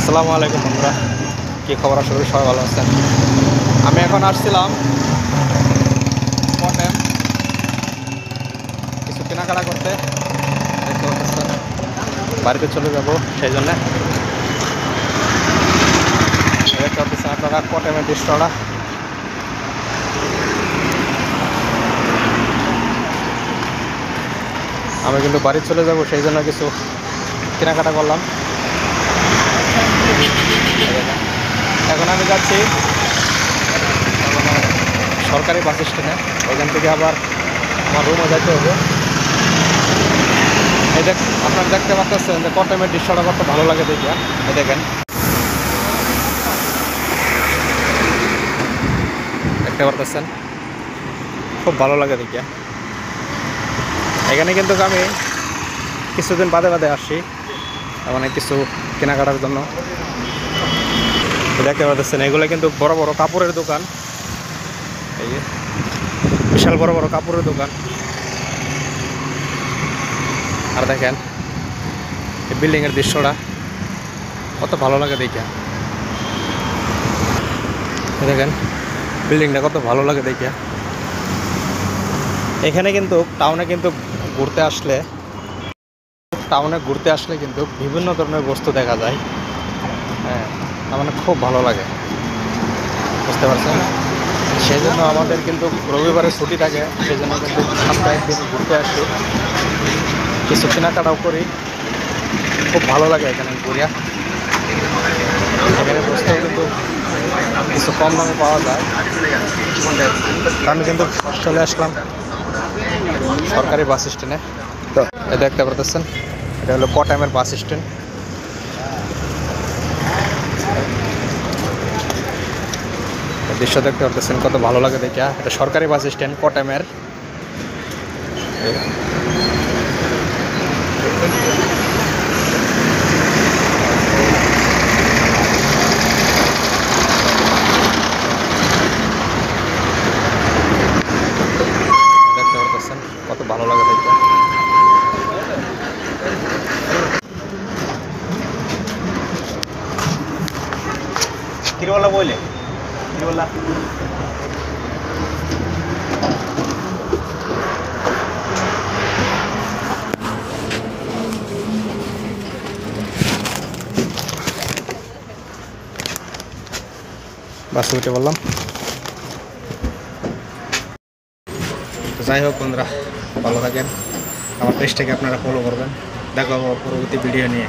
আসসালামু আলাইকুম বন্ধুরা, কী খবর? আশা করি সবাই ভালো আছেন। আমি এখন আসছিলাম কটেম কিছু কেনাকাটা করতে। দেখতে পাচ্ছেন বাড়িতে চলে যাব, সেই জন্যে দেখতে পাচ্ছেন আপনারা কটেমের দৃশ্যটা। আমি কিন্তু বাড়ি চলে যাব, সেই জন্য কিছু কেনাকাটা করলাম। এখন আমি যাচ্ছি সরকারি বাস স্ট্যান্ডে, ওইখান থেকে আবার আমার রুমে যাইতে হবে। এই দেখ, আপনারা দেখতে পাচ্ছেন যে কটেমের দৃশ্যটা কত ভালো লাগে দেখিয়া। এই দেখেন, দেখতে পারতেছেন খুব ভালো লাগে দেখিয়া। এখানে কিন্তু আমি কিছুদিন বাদে বাদে আসি, মানে কিছু কেনাকাটার জন্য। দেখতে পাচ্ছেন এগুলো কিন্তু বড় বড় কাপড়ের দোকান, এই যে বিশাল বড় বড় কাপড়ের দোকান। আর দেখেন এই বিল্ডিংয়ের দৃশ্যটা কত ভালো লাগে দেখিয়া। দেখেন বিল্ডিংটা কত ভালো লাগে দেখিয়া। এখানে কিন্তু টাউনে কিন্তু ঘুরতে আসলে কিন্তু বিভিন্ন ধরনের বস্তু দেখা যায়। হ্যাঁ, তার মানে খুব ভালো লাগে, বুঝতে পারছেন। সেই জন্য আমাদের কিন্তু রবিবারে ছুটি থাকে, সেই জন্য কিন্তু সপ্তাহে একদিন ঘুরতে আসি, কিছু কেনাকাটাও করি। খুব ভালো লাগে এখানে ঘুরিয়া। এখানে বসতেও কিন্তু কিছু কম দামে পাওয়া যায়। আমি কিন্তু চলে আসলাম সরকারি বাস স্ট্যান্ডে। তো এটা দেখতে পারতেছেন, এটা হলো কটেমের বাস স্ট্যান্ড। দৃশ্য দেখতে পারতেছেন কত ভালো লাগে দেখা। এটা সরকারি বাস স্ট্যান্ড কটেমের। দেখতে পারতেছেন কত ভালো লাগে দেখা। তিরুবালা বইলে তিরুবালা বাসে উঠে বললাম। তো যাই হোক বন্ধুরা, ভালো থাকেন। আমার পেজটাকে আপনারা ফলো করবেন। দেখা হবে পরবর্তী ভিডিও নিয়ে।